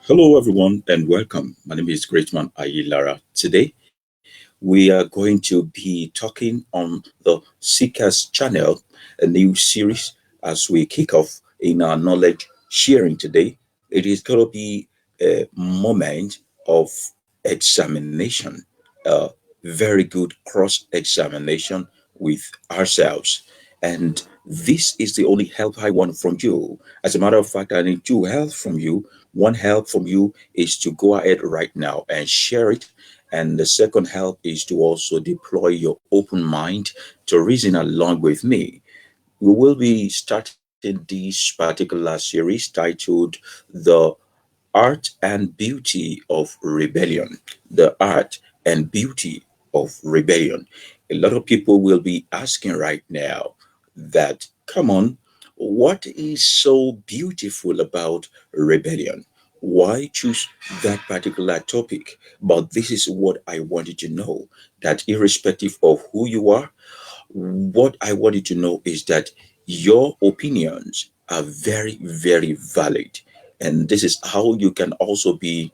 Hello, everyone, and welcome. My name is Greatman Ayilara. Today, we are going to be talking on the Seekers channel, a new series as we kick off in our knowledge sharing today. It is going to be a moment of examination, a very good cross examination with ourselves. And this is the only help I want from you. As a matter of fact, I need two help from you. One help from you is to go ahead right now and share it. And the second help is to also deploy your open mind to reason along with me. We will be starting this particular series titled The Art and Beauty of Rebellion. The Art and Beauty of Rebellion. A lot of people will be asking right now that, come on, what is so beautiful about rebellion? Why choose that particular topic? But this is what I wanted to know, that irrespective of who you are, what I wanted to know is that your opinions are very, very valid. And this is how you can also be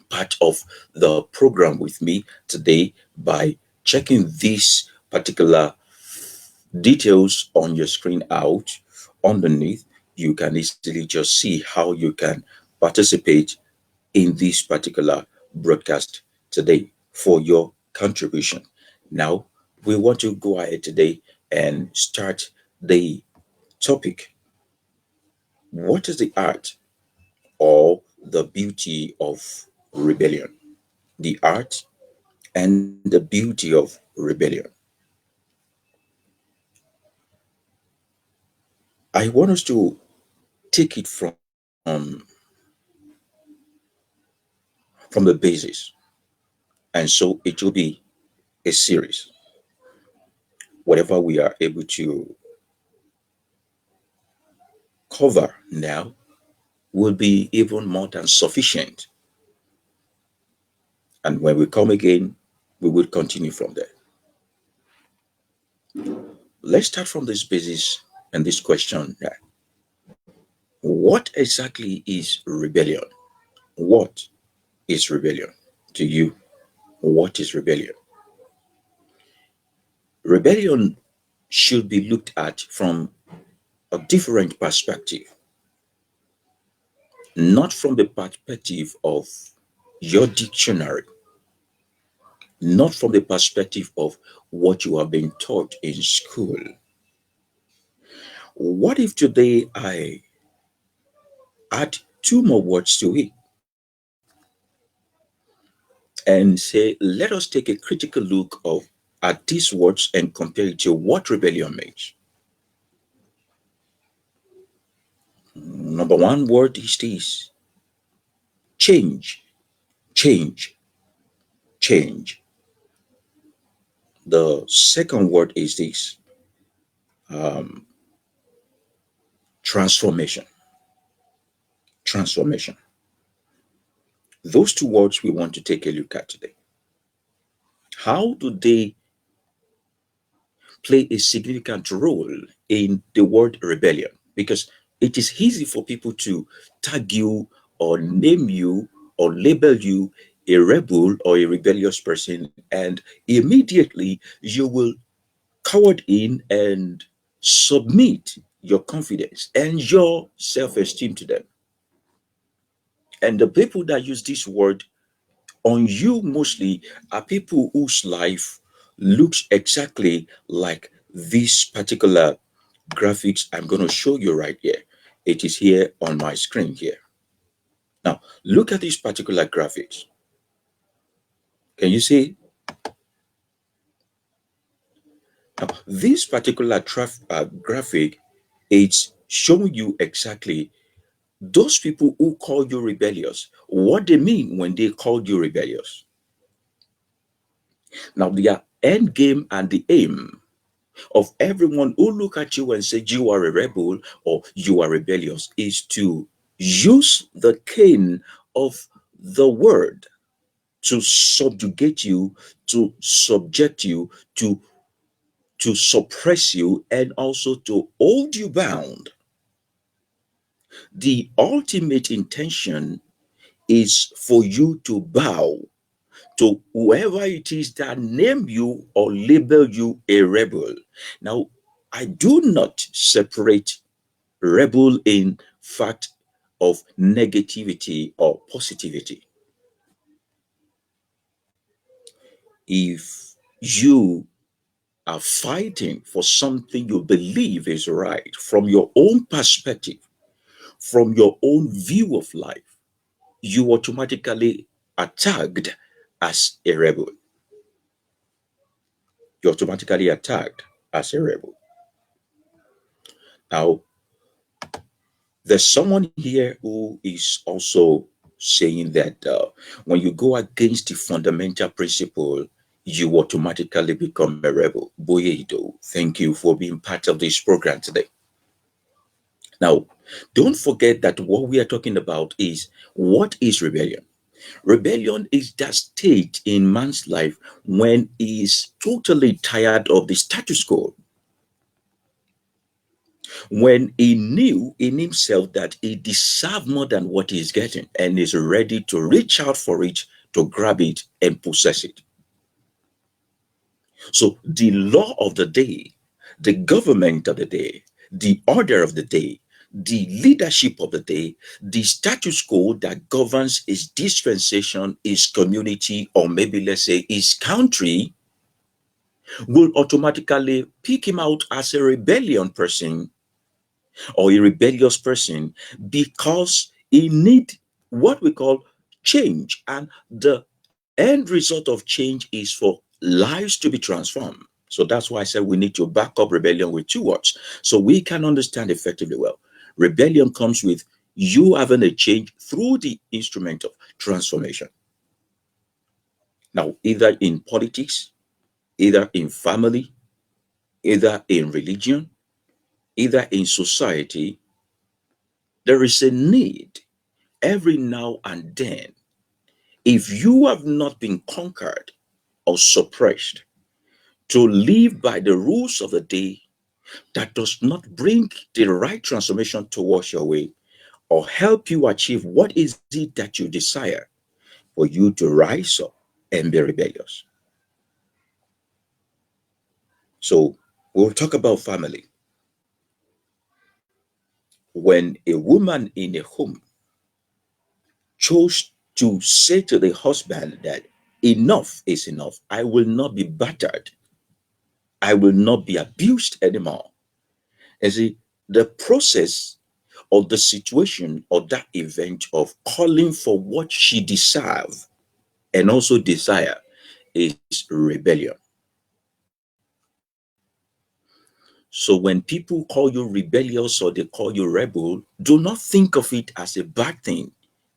part of the program with me today by checking these particular details on your screen out underneath. You can easily just see how you can participate in this particular broadcast today for your contribution. Now, we want to go ahead today and start the topic. What is the art or the beauty of rebellion? The art and the beauty of rebellion. I want us to take it from the basis, and so it will be a series. Whatever we are able to cover now will be even more than sufficient. And when we come again, we will continue from there. Let's start from this basis and this question. What exactly is rebellion? What is rebellion to you? What is rebellion? Rebellion should be looked at from a different perspective, not from the perspective of your dictionary, not from the perspective of what you have been taught in school. What if today I add two more words to it and say, let us take a critical look of at these words and compare it to what rebellion means? Number one word is this: change, change, change. The second word is this: um, transformation, transformation. Those two words we want to take a look at today. How do they play a significant role in the word rebellion? Because it is easy for people to tag you or name you or label you a rebel or a rebellious person, and immediately you will coward in and submit your confidence and your self-esteem to them. And the people that use this word on you mostly are people whose life looks exactly like this particular graphics I'm going to show you right here. It is here on my screen here. Now, look at this particular graphics. Can you see? Now, this particular graphic, it's showing you exactly those people who call you rebellious, what they mean when they call you rebellious. Now, their end game and the aim of everyone who look at you and say you are a rebel or you are rebellious is to use the cane of the word to subjugate you, to subject you, to suppress you, and also to hold you bound. The ultimate intention is for you to bow to whoever it is that name you or label you a rebel. Now, I do not separate rebel in fact of negativity or positivity. If you are fighting for something you believe is right from your own perspective, from your own view of life, you automatically are tagged as a rebel. You automatically are tagged as a rebel. Now, there's someone here who is also saying that when you go against the fundamental principle, you automatically become a rebel. Boyedo, thank you for being part of this program today. Now, don't forget that what we are talking about is what is rebellion? Rebellion is that state in man's life when he is totally tired of the status quo, when he knew in himself that he deserved more than what he is getting and is ready to reach out for it, to grab it and possess it. So the law of the day, the government of the day, the order of the day, the leadership of the day, the status quo that governs his dispensation, his community, or maybe let's say his country, will automatically pick him out as a rebellion person or a rebellious person because he need what we call change, and the end result of change is for lives to be transformed. So that's why I said we need to back up rebellion with two words so we can understand effectively well. Rebellion comes with you having a change through the instrument of transformation. Now, either in politics, either in family, either in religion, either in society, there is a need every now and then. If you have not been conquered or suppressed to live by the rules of the day that does not bring the right transformation towards your way or help you achieve what is it that you desire, for you to rise up and be rebellious. So we'll talk about family. When a woman in a home chose to say to the husband that enough is enough, I will not be battered, I will not be abused anymore. And see, the process or the situation or that event of calling for what she deserves and also desire is rebellion. So when people call you rebellious or they call you rebel, do not think of it as a bad thing.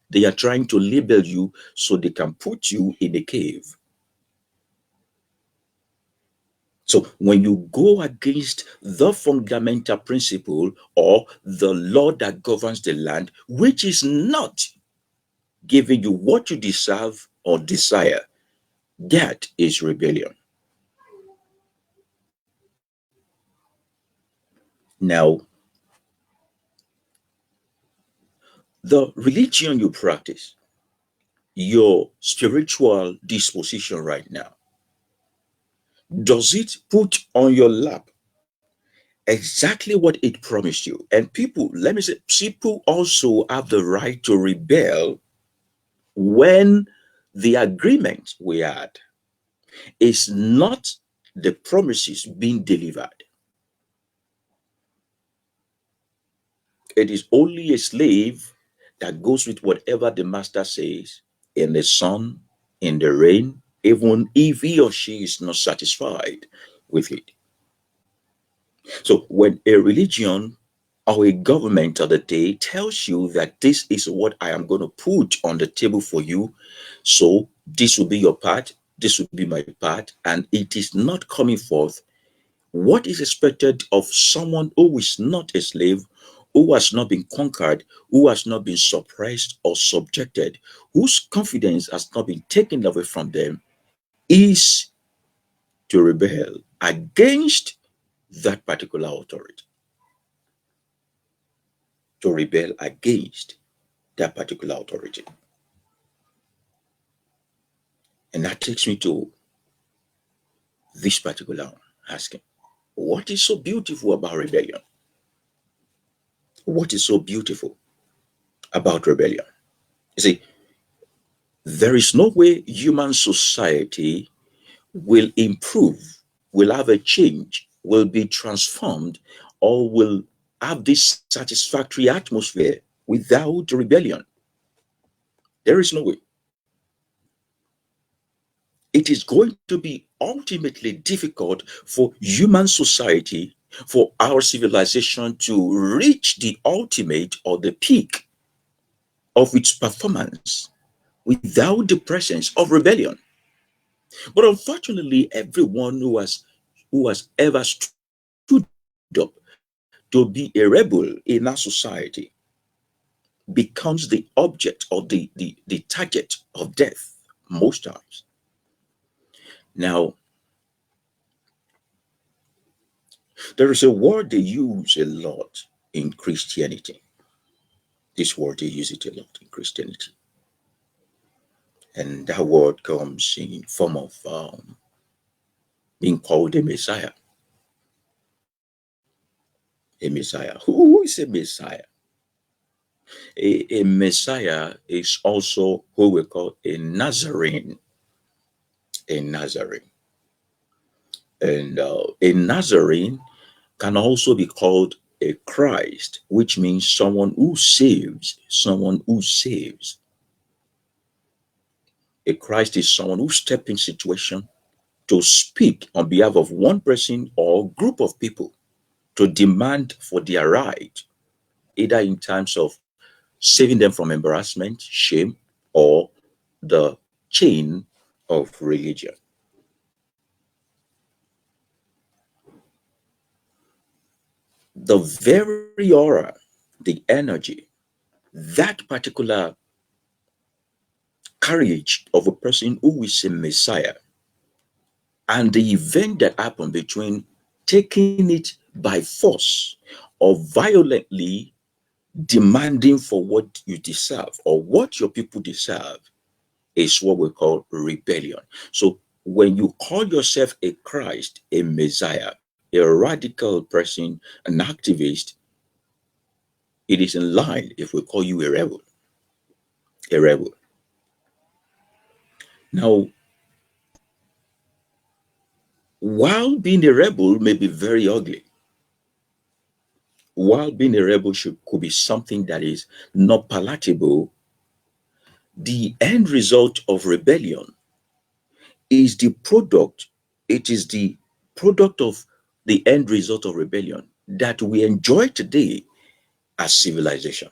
They are trying to label you so they can put you in a cave. So when you go against the fundamental principle or the law that governs the land, which is not giving you what you deserve or desire, that is rebellion. Now, the religion you practice, your spiritual disposition right now, does it put on your lap exactly what it promised you? And people, let me say, people also have the right to rebel when the agreement we had is not the promises being delivered. It is only a slave that goes with whatever the master says in the sun, in the rain, even if he or she is not satisfied with it. So when a religion or a government of the day tells you that this is what I am going to put on the table for you, so this will be your part, this will be my part, and it is not coming forth, what is expected of someone who is not a slave, who has not been conquered, who has not been suppressed or subjected, whose confidence has not been taken away from them, is to rebel against that particular authority, to rebel against that particular authority. And that takes me to this particular asking. What is so beautiful about rebellion? What is so beautiful about rebellion? You see, there is no way human society will improve, will have a change, will be transformed, or will have this satisfactory atmosphere without rebellion. There is no way. It is going to be ultimately difficult for human society, for our civilization to reach the ultimate or the peak of its performance without the presence of rebellion. But unfortunately, everyone who has ever stood up to be a rebel in our society becomes the object or the target of death most times. Now, there is a word they use a lot in Christianity. This word they use it a lot in Christianity, and that word comes in form of being called a Messiah. A Messiah. Who is a Messiah? A Messiah is also who we call a Nazarene. A Nazarene. And a Nazarene can also be called a Christ, which means someone who saves. Someone who saves. A Christ is someone who steps in situation to speak on behalf of one person or group of people to demand for their right, either in terms of saving them from embarrassment, shame, or the chain of religion. The very aura, the energy, that particular courage of a person who is a Messiah, and the event that happened between taking it by force or violently demanding for what you deserve or what your people deserve is what we call rebellion. So when you call yourself a Christ, a Messiah, a radical person, an activist, it is in line if we call you a rebel. A rebel. Now, while being a rebel may be very ugly, while being a rebel could be something that is not palatable, the end result of rebellion is the product, it is the product of the end result of rebellion that we enjoy today as civilization.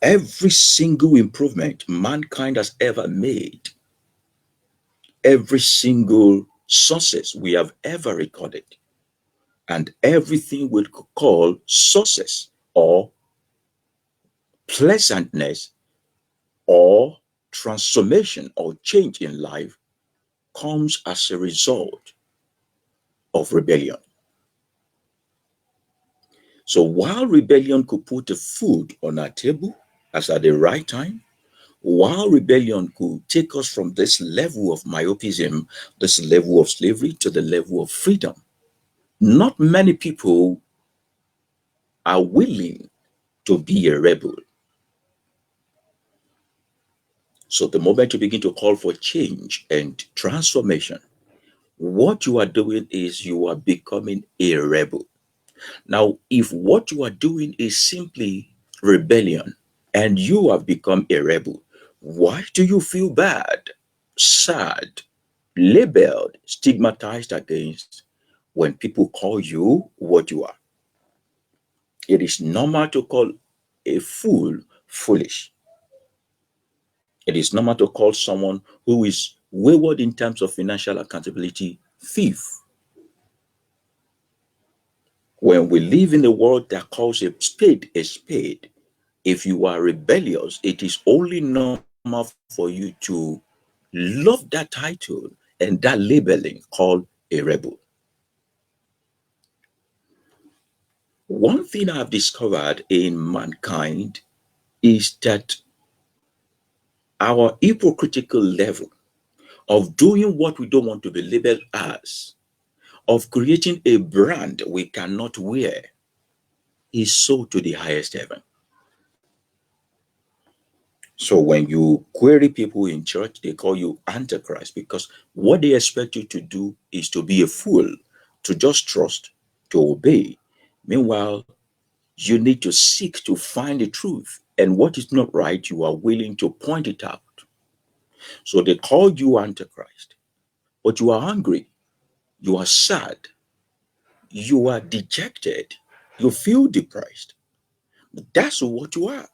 Every single improvement mankind has ever made, every single success we have ever recorded, and everything we could call success or pleasantness or transformation or change in life comes as a result of rebellion. So while rebellion could put the food on our table as at the right time, while rebellion could take us from this level of myopism, this level of slavery to the level of freedom, not many people are willing to be a rebel. So the moment you begin to call for change and transformation, what you are doing is you are becoming a rebel. Now, if what you are doing is simply rebellion and you have become a rebel, why do you feel bad, sad, labeled, stigmatized against when people call you what you are? It is normal to call a fool foolish. It is normal to call someone who is wayward in terms of financial accountability thief. When we live in a world that calls a spade, if you are rebellious, it is only normal for you to love that title and that labeling called a rebel. One thing I've discovered in mankind is that our hypocritical level of doing what we don't want to be labeled as, of creating a brand we cannot wear, is so to the highest heaven. So when you query people in church, they call you Antichrist because what they expect you to do is to be a fool, to just trust, to obey. Meanwhile, you need to seek to find the truth. And what is not right, you are willing to point it out. So they call you Antichrist, but you are angry, you are sad, you are dejected, you feel depressed. That's what you are.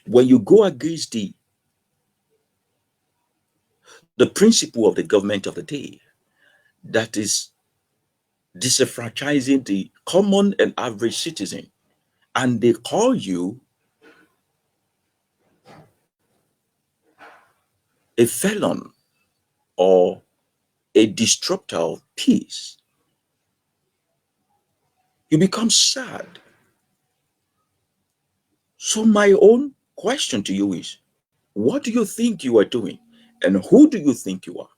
When you go against the principle of the government of the day, that is disenfranchising the common and average citizen, and they call you a felon or a disruptor of peace, you become sad. So, my own question to you is, what do you think you are doing? And who do you think you are?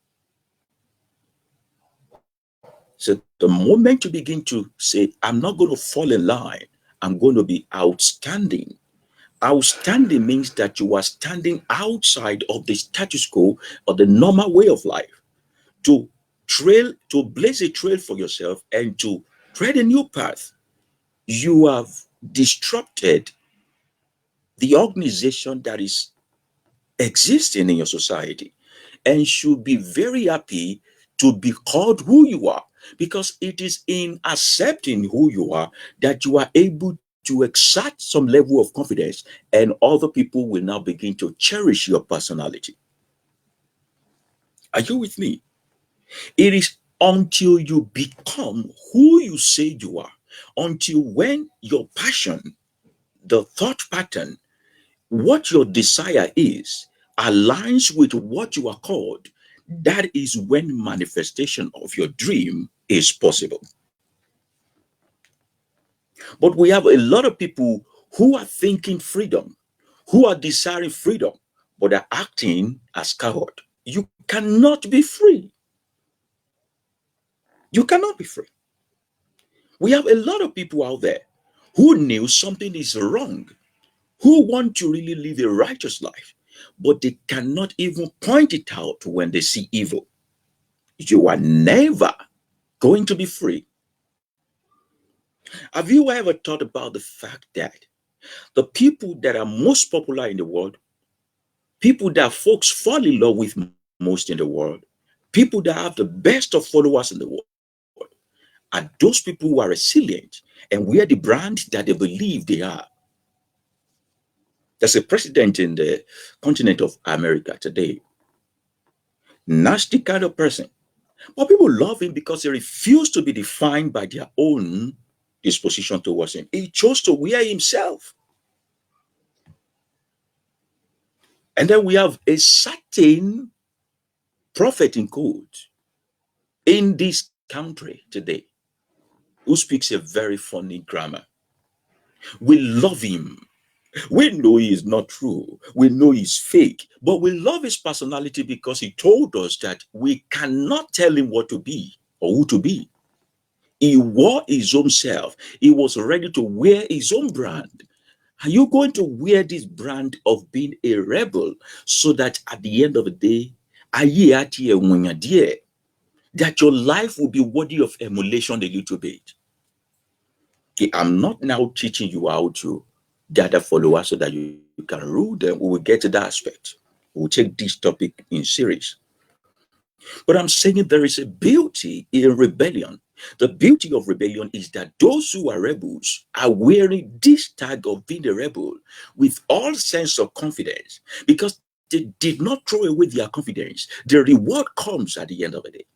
So, the moment you begin to say, I'm not going to fall in line, I'm going to be outstanding. Outstanding means that you are standing outside of the status quo or the normal way of life to to blaze a trail for yourself and to tread a new path. You have disrupted the organization that is existing in your society and should be very happy to be called who you are, because it is in accepting who you are that you are able to exert some level of confidence, and other people will now begin to cherish your personality. Are you with me? It is until you become who you say you are, until when your passion, the thought pattern, what your desire is, aligns with what you are called, that is when manifestation of your dream is possible. But we have a lot of people who are thinking freedom, who are desiring freedom, but are acting as coward. You cannot be free. You cannot be free. We have a lot of people out there who knew something is wrong, who want to really live a righteous life, but they cannot even point it out when they see evil. You are never going to be free. Have you ever thought about the fact that the people that are most popular in the world, people that folks fall in love with most in the world, people that have the best of followers in the world, are those people who are resilient and wear the brand that they believe they are. There's a president in the continent of America today, nasty kind of person. But people love him because he refused to be defined by their own disposition towards him. He chose to wear himself. And then we have a certain prophet in quote in this country today who speaks a very funny grammar. We love him. We know he is not true. We know he's fake. But we love his personality because he told us that we cannot tell him what to be or who to be. He wore his own self. He was ready to wear his own brand. Are you going to wear this brand of being a rebel so that at the end of the day, that your life will be worthy of emulation a little bit? I'm not now teaching you how to gather followers so that you can rule them. We will get to that aspect. We'll take this topic in series. But I'm saying there is a beauty in rebellion. The beauty of rebellion is that those who are rebels are wearing this tag of being a rebel with all sense of confidence because they did not throw away their confidence. The reward comes at the end of the day.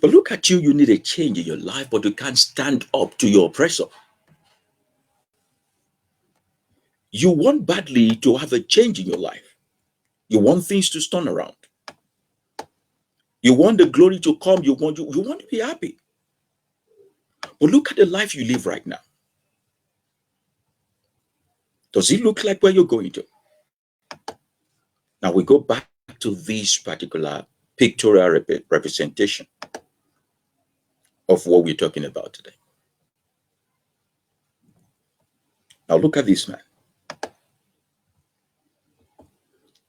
But look at you, you need a change in your life, but you can't stand up to your oppressor. You want badly to have a change in your life. You want things to turn around. You want the glory to come. You want to be happy. But look at the life you live right now. Does it look like where you're going to? Now we go back to this particular pictorial representation of what we're talking about today. Now look at this man.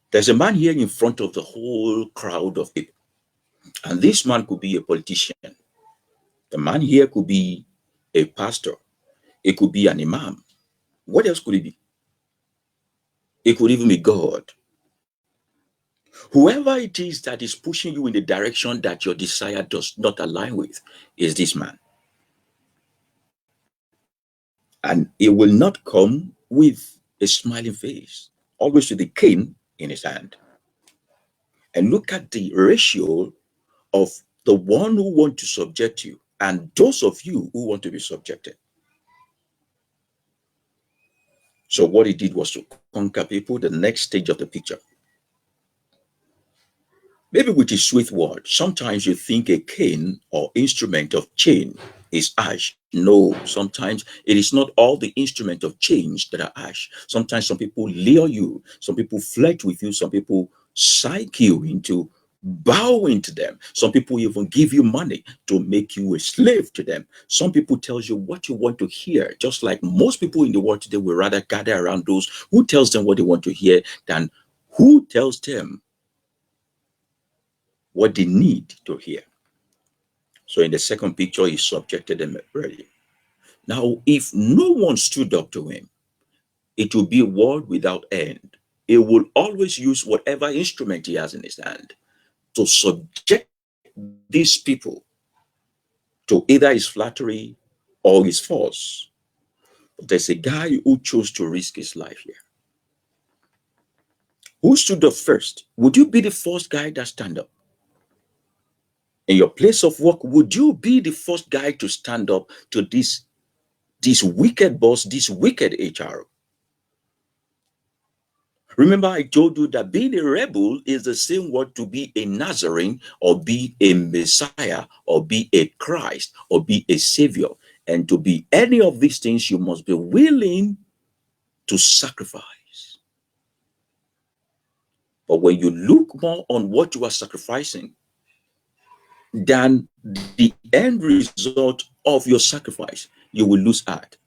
There's a man here in front of the whole crowd of people. And this man could be a politician. The man here could be a pastor. It could be an imam. What else could it be? It could even be God. Whoever it is that is pushing you in the direction that your desire does not align with is this man. And it will not come with a smiling face, always with a cane in his hand. And look at the ratio of the one who want to subject you and those of you who want to be subjected. So what he did was to conquer people. The next stage of the picture. Maybe with a sweet word. Sometimes you think a cane or instrument of change is ash. No, sometimes it is not all the instrument of change that are ash. Sometimes some people lure you, some people flirt with you, some people psych you into bowing to them. Some people even give you money to make you a slave to them. Some people tells you what you want to hear, just like most people in the world today will rather gather around those who tells them what they want to hear than who tells them what they need to hear. So in the second picture, he subjected them already. Now, if no one stood up to him, it will be a world without end. He will always use whatever instrument he has in his hand to subject these people to either his flattery or his force. But there's a guy who chose to risk his life here. Who stood up first? Would you be the first guy that stand up? In your place of work, would you be the first guy to stand up to this wicked boss, this wicked HR? Remember, I told you that being a rebel is the same word to be a Nazarene or be a Messiah or be a Christ or be a Savior. And to be any of these things, you must be willing to sacrifice. But when you look more on what you are sacrificing than the end result of your sacrifice, you will lose heart.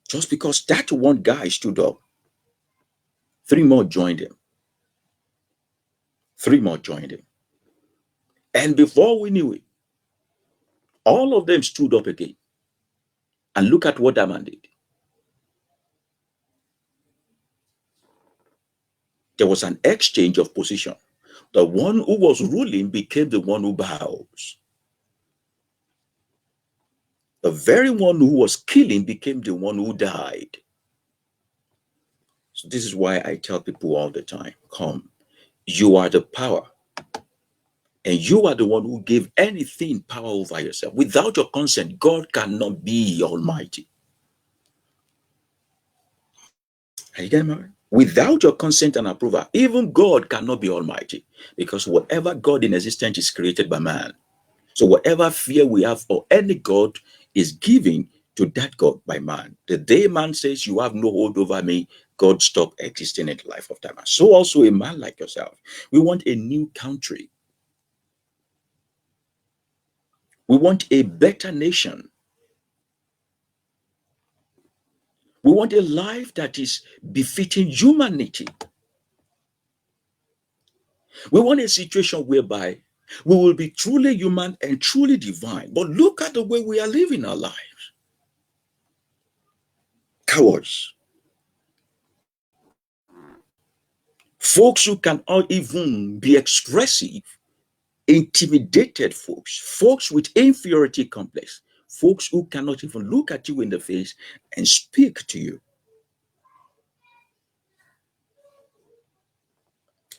Just because that one guy stood up, 3 more joined him. 3 more joined him. And before we knew it, all of them stood up again. And look at what that man did. There was an exchange of position. The one who was ruling became the one who bows. The very one who was killing became the one who died. So this is why I tell people all the time, come, you are the power. And you are the one who gave anything power over yourself. Without your consent, God cannot be almighty. Are you getting me? Without your consent and approval, even God cannot be almighty, because whatever God in existence is created by man. So whatever fear we have for any God is given to that God by man. The day man says you have no hold over me, God stop existing in the life of that man. So also a man like yourself. We want a new country. We want a better nation. We want a life that is befitting humanity. We want a situation whereby we will be truly human and truly divine. But look at the way we are living our lives. Cowards. Folks who cannot even be expressive. Intimidated folks. Folks with inferiority complex. Folks who cannot even look at you in the face and speak to you.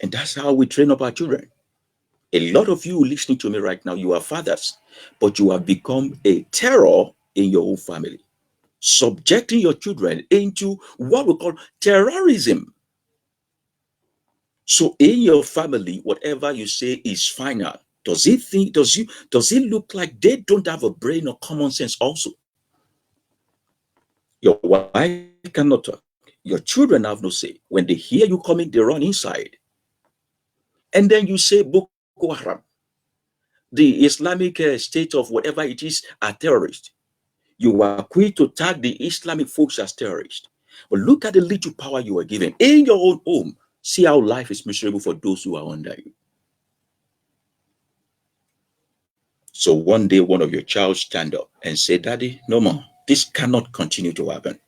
And that's how we train up our children. A lot of you listening to me right now, you are fathers, but you have become a terror in your own family, subjecting your children into what we call terrorism. So in your family, whatever you say is final. Does it look like they don't have a brain or common sense also? Your wife cannot talk. Your children have no say. When they hear you coming, they run inside. And then you say Boko Haram, the Islamic state of whatever it is, are terrorists. You are quick to tag the Islamic folks as terrorists. But look at the little power you are given in your own home. See how life is miserable for those who are under you. So one day, one of your child stand up and say, Daddy, no more. This cannot continue to happen.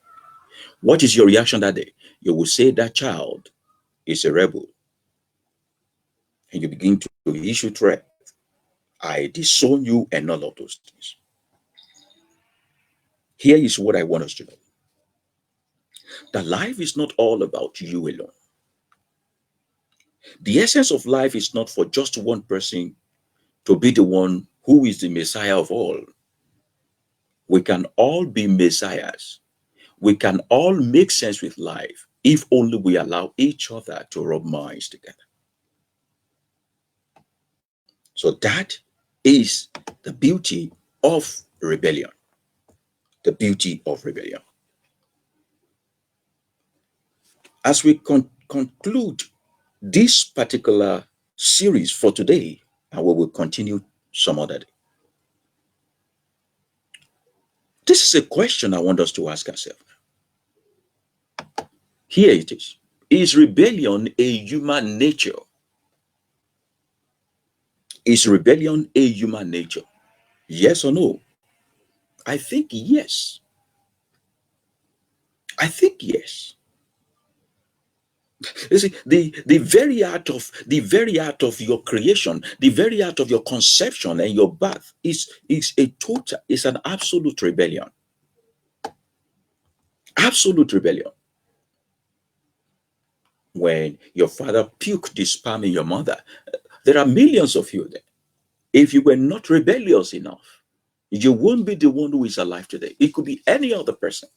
What is your reaction that day? You will say that child is a rebel. And you begin to issue threat. I disown you and all of those things. Here is what I want us to know. That life is not all about you alone. The essence of life is not for just one person to be the one who is the Messiah of all. We can all be Messiahs. We can all make sense with life if only we allow each other to rub minds together. So that is the beauty of rebellion. The beauty of rebellion. As we conclude this particular series for today, and we will continue some other day. This is a question I want us to ask ourselves. Here it is. Is rebellion a human nature? Is rebellion a human nature? Yes or no? I think yes. I think yes. You see, the very act of your creation, the very act of your conception and your birth is an absolute rebellion. Absolute rebellion. When your father puked the sperm in your mother, there are millions of you there. If you were not rebellious enough, you won't be the one who is alive today. It could be any other person.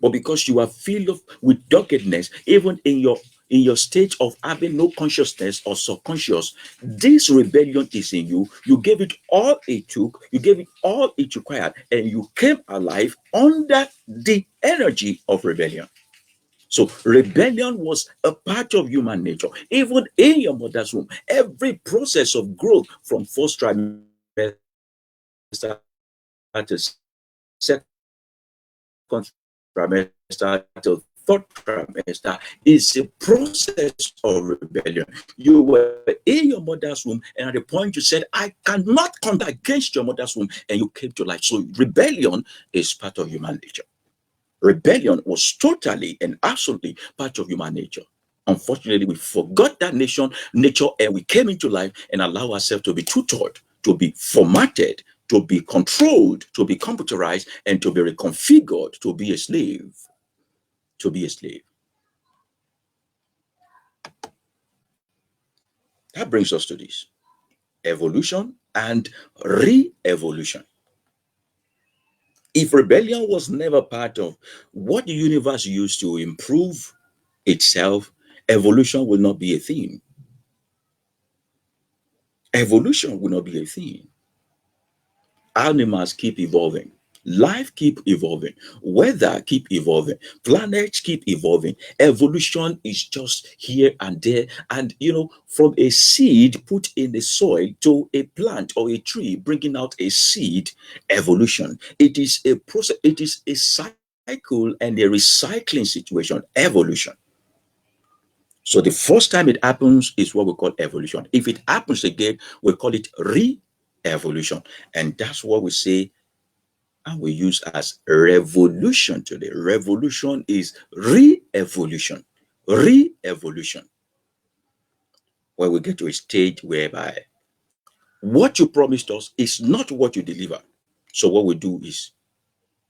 But because you are filled with doggedness, even in your state of having no consciousness or subconscious, this rebellion is in you. You gave it all it took, you gave it all it required, and you came alive under the energy of rebellion. So rebellion was a part of human nature. Even in your mother's womb, every process of growth from first trimester to second trimester to third trimester is a process of rebellion. You were in your mother's womb, and at the point you said, I cannot come against your mother's womb, and you came to life. So rebellion is part of human nature. Rebellion was totally and absolutely part of human nature. Unfortunately, we forgot that nature, and we came into life and allow ourselves to be tutored, to be formatted, to be controlled, to be computerized, and to be reconfigured to be a slave. To be a slave. That brings us to this evolution and re-evolution. If rebellion was never part of what the universe used to improve itself, evolution will not be a thing. Evolution will not be a thing. Animals keep evolving. Life keep evolving. Weather keep evolving. Planets keep evolving. Evolution is just here and there. And from a seed put in the soil to a plant or a tree bringing out a seed, evolution. It is a process. It is a cycle and a recycling situation. Evolution. So the first time it happens is what we call evolution. If it happens again, we call it re-evolution. And that's what we say and we use as revolution today. Revolution is re-evolution. Re-evolution. Where we get to a stage whereby what you promised us is not what you deliver. So what we do is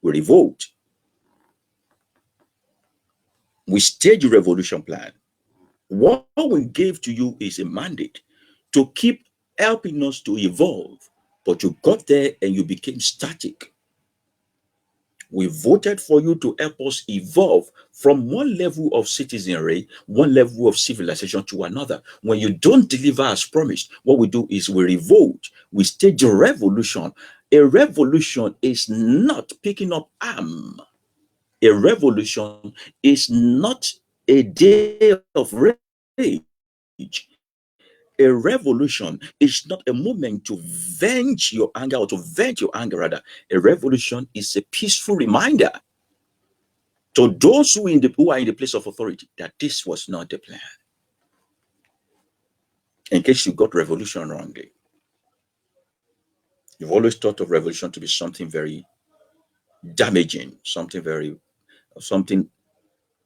we revolt. We stage a revolution plan. What we gave to you is a mandate to keep helping us to evolve. But you got there and you became static. We voted for you to help us evolve from one level of citizenry, one level of civilization to another. When you don't deliver as promised, what we do is we revolt, we stage a revolution. A revolution is not picking up arm. A revolution is not a day of rage. A revolution is not a moment to venge your anger or to vent your anger, rather. A revolution is a peaceful reminder to those who are in the place of authority that this was not the plan. In case you got revolution wrongly, you've always thought of revolution to be something very damaging, something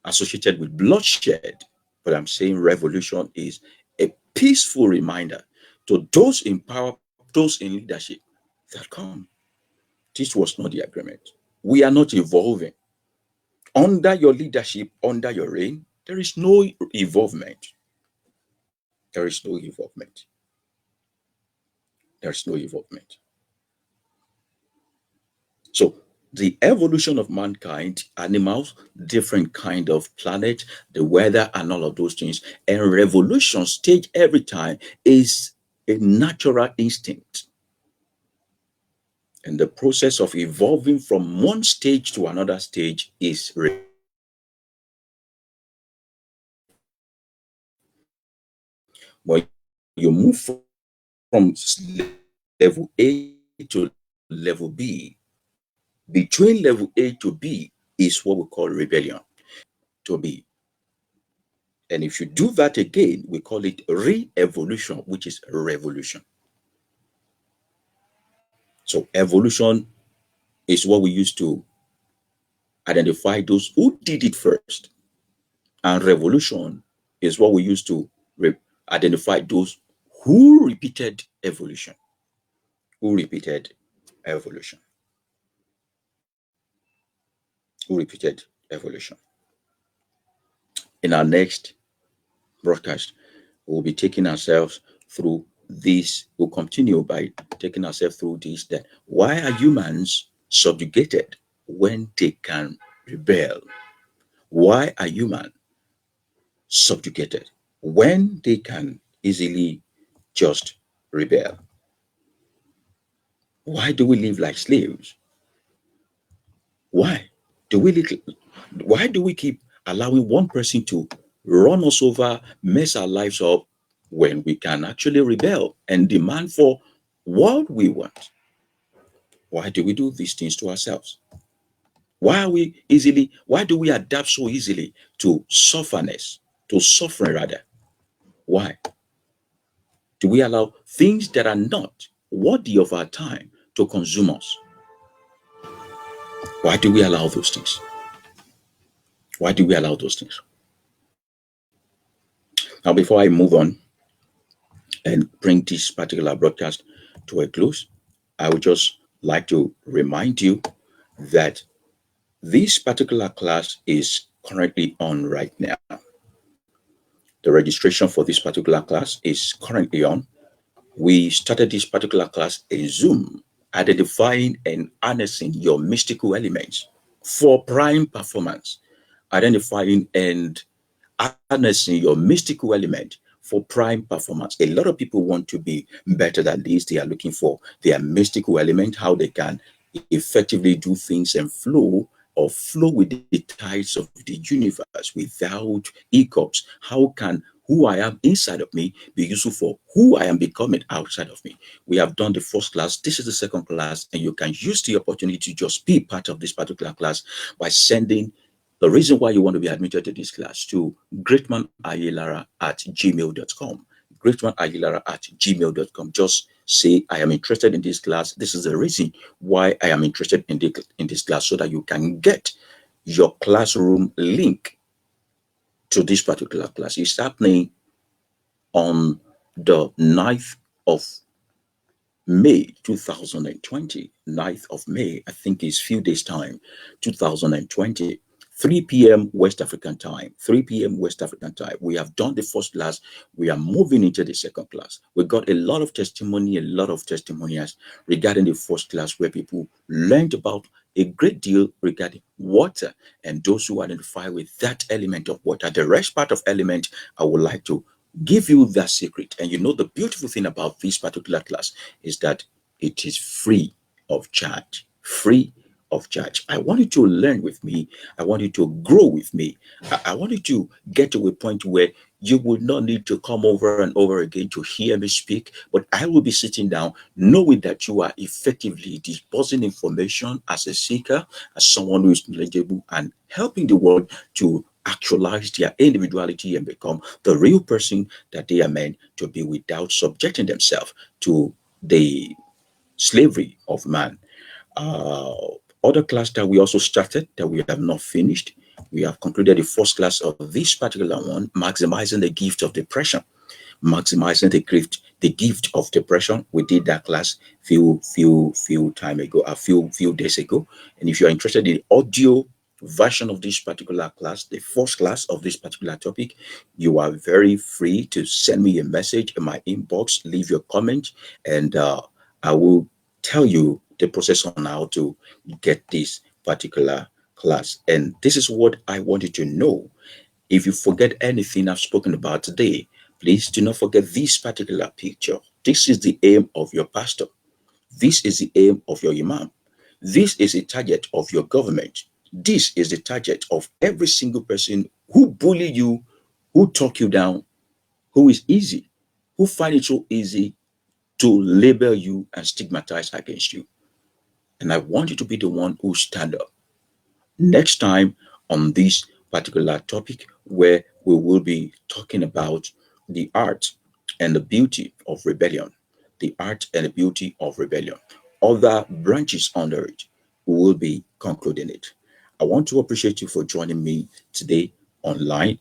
associated with bloodshed. But I'm saying revolution is a peaceful reminder to those in power, those in leadership, that come. This was not the agreement. We are not evolving. Under your leadership, under your reign, there is no involvement. There is no involvement. There's no involvement. So the evolution of mankind, animals, different kind of planet, the weather, and all of those things, and revolution stage every time is a natural instinct. And the process of evolving from one stage to another stage is when you move from level A to level B, between level A to B is what we call rebellion. To be. And if you do that again, we call it re-evolution, which is revolution. So evolution is what we use to identify those who did it first. And revolution is what we use to identify those who repeated evolution. Who repeated evolution. Who repeated evolution. In our next broadcast, we'll be taking ourselves through this. We'll continue by taking ourselves through this. That why are humans subjugated when they can rebel? Why are humans subjugated when they can easily just rebel? Why do we live like slaves? Why do we live, why do we keep allowing one person to run us over, mess our lives up, when we can actually rebel and demand for what we want? Why do we do these things to ourselves? Why do we adapt so easily to sufferness, to suffering rather? Why do we allow things that are not worthy of our time to consume us? Why do we allow those things? Why do we allow those things? Now, before I move on and bring this particular broadcast to a close, I would just like to remind you that this particular class is currently on right now. The registration for this particular class is currently on. We started this particular class in Zoom, identifying and harnessing your mystical elements for prime performance, identifying and harnessing your mystical element for prime performance. A lot of people want to be better than this. They are looking for their mystical element, how they can effectively do things and flow with the tides of the universe without hiccups. How can who I am inside of me be useful for who I am becoming outside of me? We have done the first class. This is the second class, and you can use the opportunity to just be part of this particular class by sending the reason why you want to be admitted to this class to greatmanayilara@gmail.com. Greatmanayilara@gmail.com. Just say, I am interested in this class. This is the reason why I am interested in this class, so that you can get your classroom link to this particular class. It's happening on the 9th of May 2020. 9th of May, I think it's few days time, 2020. 3 p.m. West African time. 3 p.m. West African time. We have done the first class. We are moving into the second class. We got a lot of testimony, a lot of testimonials regarding the first class, where people learned about a great deal regarding water and those who identify with that element of water. The rest part of element, I would like to give you that secret. And you know, the beautiful thing about this particular class is that it is free of charge. Free of charge. I want you to learn with me. I want you to grow with me. I want you to get to a point where you will not need to come over and over again to hear me speak, but I will be sitting down knowing that you are effectively disposing information as a seeker, as someone who is knowledgeable, and helping the world to actualize their individuality and become the real person that they are meant to be without subjecting themselves to the slavery of man. Uh, Other class that we also started that we have not finished. We have concluded the first class of this particular one, maximizing the gift of depression. Maximizing the gift of depression. We did that class few time ago, a few days ago. And if you are interested in audio version of this particular class, the first class of this particular topic, you are very free to send me a message in my inbox, leave your comment, and I will tell you the process on how to get this particular class. And this is what I want you to know. If you forget anything I've spoken about today, please do not forget this particular picture. This is the aim of your pastor. This is the aim of your imam. This is the target of your government. This is the target of every single person who bully you, who talk you down, who is easy, who find it so easy to label you and stigmatize against you. And I want you to be the one who stand up. Next time on this particular topic, where we will be talking about the art and the beauty of rebellion, the art and the beauty of rebellion, other branches under it, we will be concluding it. I want to appreciate you for joining me today online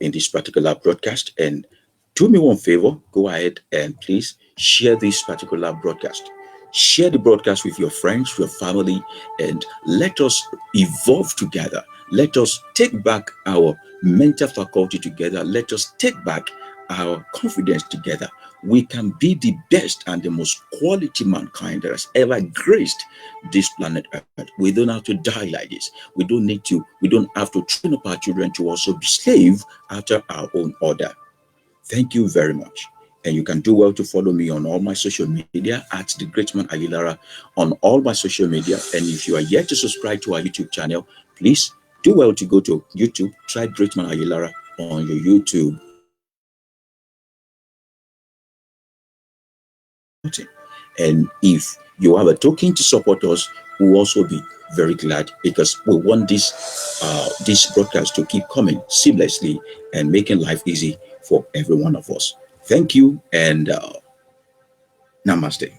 in this particular broadcast. And do me one favor, go ahead and please share this particular broadcast. Share the broadcast with your friends, your family, and let us evolve together. Let us take back our mental faculty together. Let us take back our confidence together. We can be the best and the most quality mankind that has ever graced this planet Earth. We don't have to die like this. We don't have to train up our children to also be slave after our own order. Thank you very much. And you can do well to follow me on all my social media at the Greatman Ayilara on all my social media. And if you are yet to subscribe to our YouTube channel, please do well to go to YouTube, try Greatman Ayilara on your YouTube, and if you have a token to support us, we'll also be very glad because we want this broadcast to keep coming seamlessly and making life easy for every one of us. Thank you and namaste.